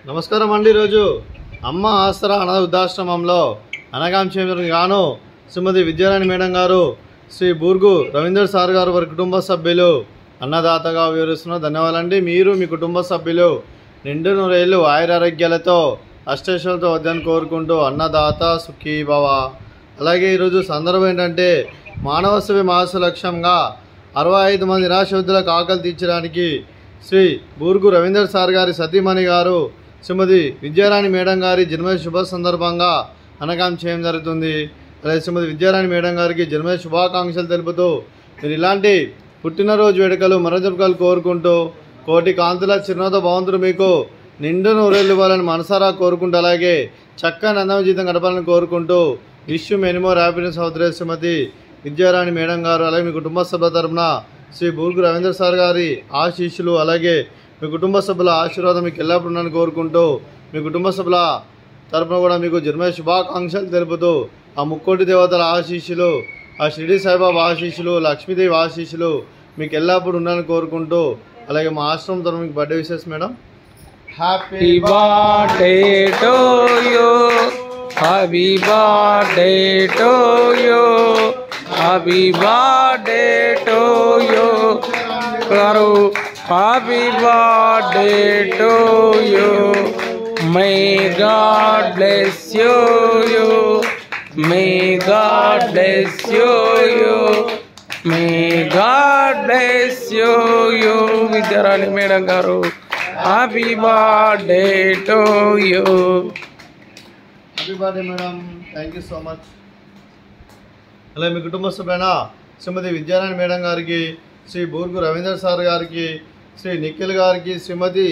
నమస్కారం అండి. ఈరోజు అమ్మ ఆసరా అనాథ వృద్ధాశ్రమంలో అనగాంచేంద్రుని గాను శ్రీమతి విద్యారాణి మేడం గారు, శ్రీ బూర్గు రవీందర్ సార్ గారు వారి కుటుంబ సభ్యులు అన్నదాతగా వివరిస్తున్నారు. ధన్యవాదాలండి. మీరు మీ కుటుంబ సభ్యులు నిండు నూరేళ్ళు ఆయురారోగ్యాలతో అష్టైశ్వర్యాలతో వద్దని కోరుకుంటూ అన్నదాత సుఖీ భవ. అలాగే ఈరోజు సందర్భం ఏంటంటే మానవ సేవ మాస లక్ష్యంగా 65 మంది నిరాశ్రయులకు ఆకలి తీర్చడానికి శ్రీ బూర్గు రవీందర్ సార్ గారి సతీమణి గారు శ్రీమతి విద్యారాణి మేడం గారి జన్మదిన శుభ సందర్భంగా అనగాం చేయడం జరుగుతుంది. అలాగే శ్రీమతి విద్యారాణి మేడం గారికి జన్మదిన శుభాకాంక్షలు తెలుపుతూ మీరు ఇలాంటి పుట్టినరోజు వేడుకలు మరొకలు కోరుకుంటూ కోటి కాంతుల చిరునవ్వుతో భగవంతుడు మీకు నిండు నూరేళ్ళు ఇవ్వాలని మనసారా కోరుకుంటూ అలాగే చక్కని అందమైన జీవితం గడపాలని కోరుకుంటూ wish you many more happiness అవుతుంది. శ్రీమతి విద్యారాణి మేడం గారు అలాగే మీ కుటుంబ సభ్యుల తరపున శ్రీ బూర్గు రవీందర్ సార్ గారి ఆశీస్సులు అలాగే మీ కుటుంబ సభ్యుల ఆశీర్వాదం మీకు ఎల్లప్పుడూ ఉన్నాను కోరుకుంటూ మీ కుటుంబ సభ్యుల తరపున కూడా మీకు జన్మదిన శుభాకాంక్షలు తెలుపుతూ ఆ ముక్కోటి దేవతల ఆశీస్సులు, ఆ షిరిడి సాయిబాబా ఆశీస్సులు, లక్ష్మీదేవి ఆశీస్సులు మీకు ఎల్లప్పుడూ ఉన్నాను కోరుకుంటూ అలాగే మా ఆశ్రమం తరఫున మీకు birthday wishes madam. Happy birthday to you, happy birthday to you, happy birthday to you గారు, happy birthday to you. May God bless you, may God bless you, may God bless you. Vidyarani madam గారు happy birthday to you. Happy birthday madam, thank you so much. అలాగే మీ కుటుంబ సభ్యులైన శ్రీమతి Vidyarani madam గారికి, Shri Burgu Ravinder sir గారికి, శ్రీ నిఖిల్ గారికి, శ్రీమతి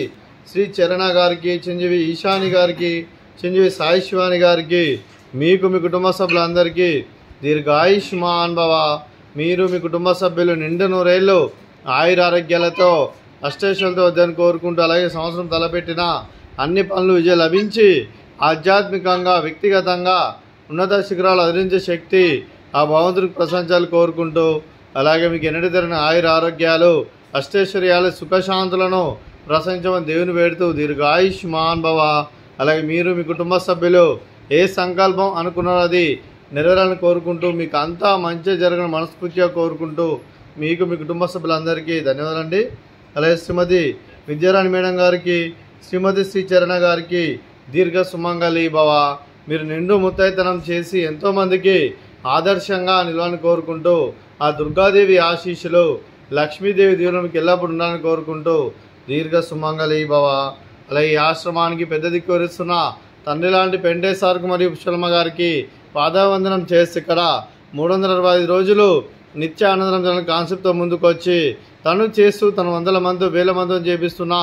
శ్రీ చరణ గారికి, చిరంజీవి ఈశాని గారికి, చిరంజీవి సాయి శివాని గారికి, మీకు మీ కుటుంబ సభ్యులందరికీ దీర్ఘాయుష్మాన్ భవ. మీరు మీ కుటుంబ సభ్యులు నిండు నూరేళ్ళు ఆయురారోగ్యాలతో అష్టైశ్వర్యాలతో వద్దని కోరుకుంటూ అలాగే సంవత్సరం తలపెట్టిన అన్ని పనులు విజయం లభించి ఆధ్యాత్మికంగా వ్యక్తిగతంగా ఉన్నత శిఖరాలు అధిరించే శక్తి ఆ భగవంతుడికి ప్రశంసాలు కోరుకుంటూ అలాగే మీకు ఎన్నటి తరిన ఆయుర ఆరోగ్యాలు అష్టైశ్వర్యాలు సుఖశాంతులను ప్రశంసమని దేవుని వేడుతూ దీర్ఘాయుష్మాన్ భవ. అలాగే మీరు మీ కుటుంబ సభ్యులు ఏ సంకల్పం అనుకున్నారో అది నెరవేరాలని కోరుకుంటూ మీకు అంతా మంచి జరగని మనస్ఫూర్తిగా కోరుకుంటూ మీకు మీ కుటుంబ సభ్యులందరికీ ధన్యవాదాలండి. అలాగే శ్రీమతి విద్యారాణి మేడం గారికి, శ్రీమతి శ్రీ చరణ గారికి దీర్ఘ సుమంగళి భవ. మీరు నిండు ముత్తైతనం చేసి ఎంతోమందికి ఆదర్శంగా నిలవాలని కోరుకుంటూ ఆ దుర్గాదేవి ఆశీస్సులు, లక్ష్మీదేవి దీవెన మీకు ఎల్లప్పుడు ఉండాలని కోరుకుంటూ దీర్ఘ సుమంగళి భవ. అలాగే ఈ ఆశ్రమానికి పెద్ద దిక్కు వరిస్తున్న తండ్రి లాంటి పెంటే సార్కు మరియు పుష్పలమ్మ గారికి పాదావందనం చేసి ఇక్కడ 365 రోజులు నిత్య ఆనందం కాన్సెప్ట్తో ముందుకు వచ్చి తను చేస్తూ తన వందల మంది వేల మందిని చేపిస్తున్న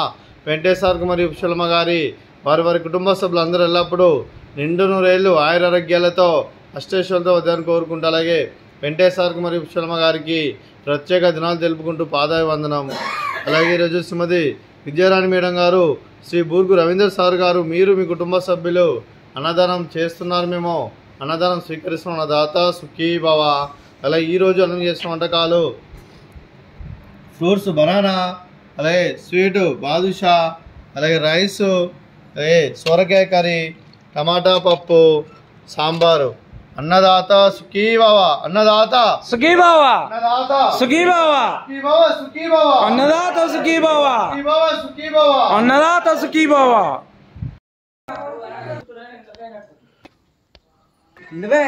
పెంటే సార్కు మరియు పుష్పలమ్మ గారి వారి కుటుంబ సభ్యులందరూ ఎల్లప్పుడూ నిండు నూరేళ్ళు ఆయురారోగ్యాలతో అష్టైశ్వర్యాలతో వద్దని కోరుకుంటూ అలాగే వెంకటేశ్వర్కి మరియు పుష్పలమ్మ గారికి ప్రత్యేక దినాలు తెలుపుకుంటూ పాదాభివందనం. అలాగే ఈరోజు శ్రీమతి విద్యారాణి మేడం గారు, శ్రీ బూర్గు రవీందర్ సార్ గారు, మీరు మీ కుటుంబ సభ్యులు అన్నదానం చేస్తున్నారు. మేము అన్నదానం స్వీకరిస్తున్న దాత సుఖీ భవ. అలాగే ఈరోజు అన్నం చేసిన వంటకాలు ఫ్రూట్స్ బనానా, అలాగే స్వీటు బాదుషా, అలాగే రైసు, అలాగే సొరకాయ కర్రీ, టమాటా పప్పు, సాంబారు. అన్నదాత సుఖీ భవ, అన్నదాత సుఖీ భవ, అన్నదాత సుఖీ భవ, సుఖీ భవ, అన్నదాత సుఖీ భవ, సుఖీ భవ, అన్నదాత సుఖీ భవ. నువ్వే